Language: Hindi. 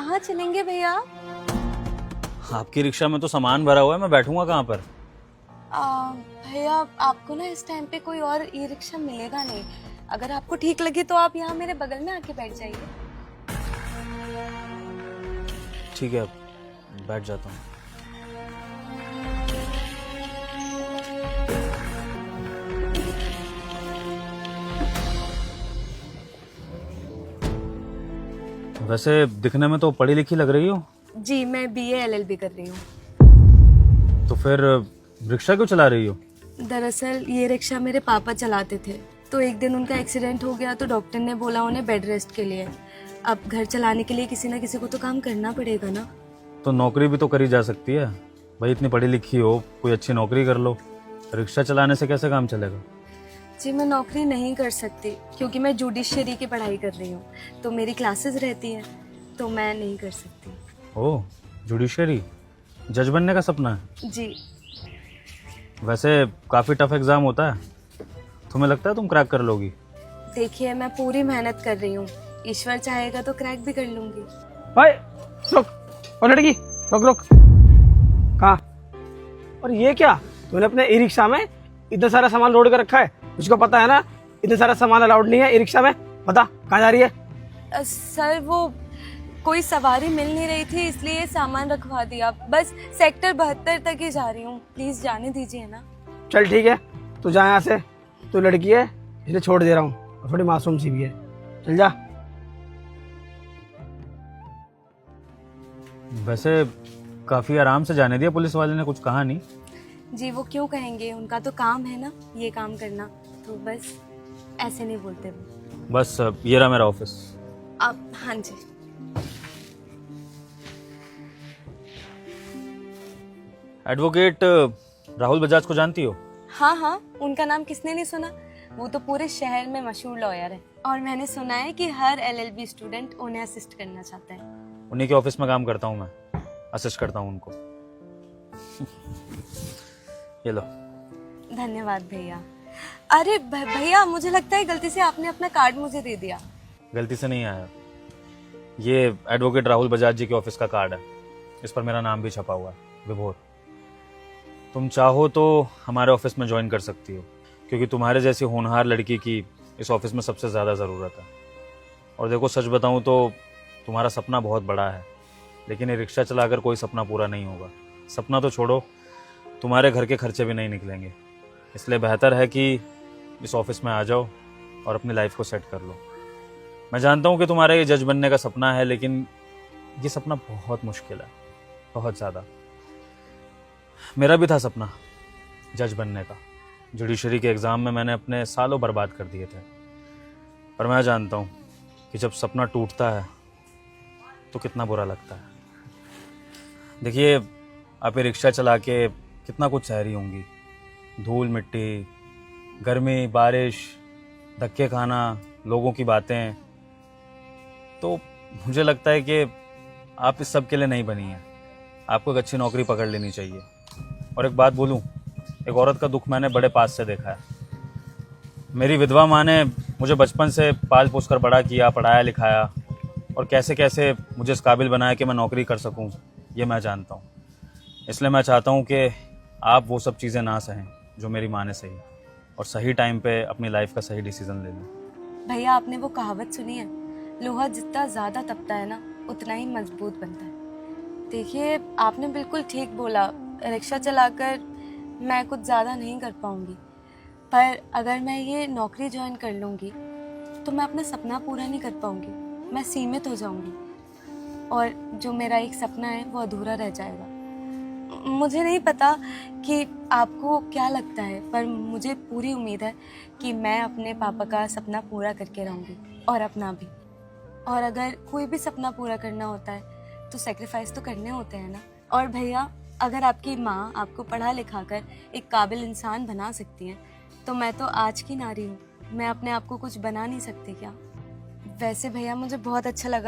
कहाँ चलेंगे भैया? आपकी रिक्शा में तो सामान भरा हुआ है, मैं बैठूंगा कहाँ पर? भैया आपको ना इस टाइम पे कोई और ई रिक्शा मिलेगा नहीं। अगर आपको ठीक लगे तो आप यहाँ मेरे बगल में आके बैठ जाइए। ठीक है, बैठ जाता हूँ। वैसे दिखने में तो पढ़ी लिखी लग रही हो। जी, मैं BA LLB कर रही हूँ। तो फिर रिक्शा क्यों चला रही हो? दरअसल ये रिक्शा मेरे पापा चलाते थे, तो एक दिन उनका एक्सीडेंट हो गया तो डॉक्टर ने बोला उन्हें बेड रेस्ट के लिए। अब घर चलाने के लिए किसी ना किसी को तो काम करना पड़ेगा ना। तो नौकरी भी तो करी जा सकती है भाई, इतनी पढ़ी लिखी हो, कोई अच्छी नौकरी कर लो। रिक्शा चलाने से कैसे काम चलेगा? जी, मैं नौकरी नहीं कर सकती क्योंकि मैं जुडिशरी की पढ़ाई कर रही हूँ, तो मेरी क्लासेस रहती हैं, तो मैं नहीं कर सकती। ओह, जुडिशरी, जज बनने का सपना है? जी। वैसे काफ़ी टफ एग्ज़ाम होता है, तुम्हें लगता है तुम क्रैक कर लोगी? देखिए, मैं पूरी मेहनत कर रही हूँ, ईश्वर चाहेगा तो क्रैक भी कर लूंगी। भाई रुक, और लड़की रुक रुक, कहाँ? और ये क्या, तूने अपने ई रिक्शा में इतना सारा सामान लोड कर रखा है? मुझको पता है ना इतना सारा सामान अलाउड नहीं है ई रिक्शा में। बता कहाँ जा रही है? सर, वो कोई सवारी मिल नहीं रही थी इसलिए सामान रखवा दिया। बस सेक्टर 72 तक ही जा रही हूँ, प्लीज जाने दीजिए ना। चल ठीक है, तू जा यहाँ से, तू लड़की है इसलिए छोड़ दे रहा हूँ, और थोड़ी मासूम सी भी है, चल जा। वैसे काफ़ी आराम से जाने दिया पुलिस वाले ने, कुछ कहा नहीं? जी, वो क्यों कहेंगे, उनका तो काम है ना ये काम करना, तो बस ऐसे नहीं बोलते वो। बस ये रहा मेरा ऑफिस। आप? हाँ जी। एडवोकेट राहुल बजाज को जानती हो? हाँ हाँ, उनका नाम किसने नहीं सुना, वो तो पूरे शहर में मशहूर लॉयर है, और मैंने सुना है कि हर LLB स्टूडेंट उन्हें असिस्ट करना चाहता है। उन्हीं के ऑफिस में काम करता हूँ मैं, असिस्ट करता हूँ उनको। ये लो। धन्यवाद भैया। अरे भैया, मुझे लगता है गलती से आपने अपना कार्ड मुझे दे दिया। गलती से नहीं आया, ये एडवोकेट राहुल बजाज जी के ऑफिस का कार्ड है, इस पर मेरा नाम भी छपा हुआ है, विभोर। तुम चाहो तो हमारे ऑफिस में ज्वाइन कर सकती हो, क्योंकि तुम्हारे जैसी होनहार लड़की की इस ऑफिस में सबसे ज़्यादा ज़रूरत है। और देखो, सच बताऊं तो तुम्हारा सपना बहुत बड़ा है, लेकिन ये रिक्शा चलाकर कोई सपना पूरा नहीं होगा। सपना तो छोड़ो, तुम्हारे घर के खर्चे भी नहीं निकलेंगे। इसलिए बेहतर है कि इस ऑफिस में आ जाओ और अपनी लाइफ को सेट कर लो। मैं जानता हूँ कि तुम्हारा ये जज बनने का सपना है, लेकिन ये सपना बहुत मुश्किल है, बहुत ज़्यादा। मेरा भी था सपना जज बनने का। जुडिशरी के एग्ज़ाम में मैंने अपने सालों बर्बाद कर दिए थे, पर मैं जानता हूँ कि जब सपना टूटता है तो कितना बुरा लगता है। देखिए, आप ये रिक्शा चला के कितना कुछ सह रही होंगी, धूल मिट्टी, गर्मी, बारिश, धक्के खाना, लोगों की बातें। तो मुझे लगता है कि आप इस सब के लिए नहीं बनी हैं। आपको एक अच्छी नौकरी पकड़ लेनी चाहिए। और एक बात बोलूं, एक औरत का दुख मैंने बड़े पास से देखा है। मेरी विधवा माँ ने मुझे बचपन से पाल पोस कर बड़ा किया, पढ़ाया लिखाया, और कैसे कैसे मुझे इस काबिल बनाया कि मैं नौकरी कर सकूं, ये मैं जानता हूं। इसलिए मैं चाहता हूं कि आप वो सब चीज़ें ना सहें जो मेरी माँ ने सही, और सही टाइम पे अपनी लाइफ का सही डिसीजन ले लें। भैया, आपने वो कहावत सुनी है, लोहा जितना ज़्यादा तपता है ना उतना ही मजबूत बनता है। देखिए, आपने बिल्कुल ठीक बोला, रिक्शा चलाकर मैं कुछ ज़्यादा नहीं कर पाऊँगी, पर अगर मैं ये नौकरी ज्वाइन कर लूँगी तो मैं अपना सपना पूरा नहीं कर पाऊँगी, मैं सीमित हो जाऊँगी, और जो मेरा एक सपना है वो अधूरा रह जाएगा। मुझे नहीं पता कि आपको क्या लगता है, पर मुझे पूरी उम्मीद है कि मैं अपने पापा का सपना पूरा करके रहूँगी, और अपना भी। और अगर कोई भी सपना पूरा करना होता है तो सेक्रीफाइस तो करने होते हैं ना। और भैया, अगर आपकी माँ आपको पढ़ा लिखा कर एक काबिल इंसान बना सकती हैं, तो मैं तो आज की नारी हूँ, मैं अपने आप को कुछ बना नहीं सकती क्या? वैसे भैया, मुझे बहुत अच्छा लगा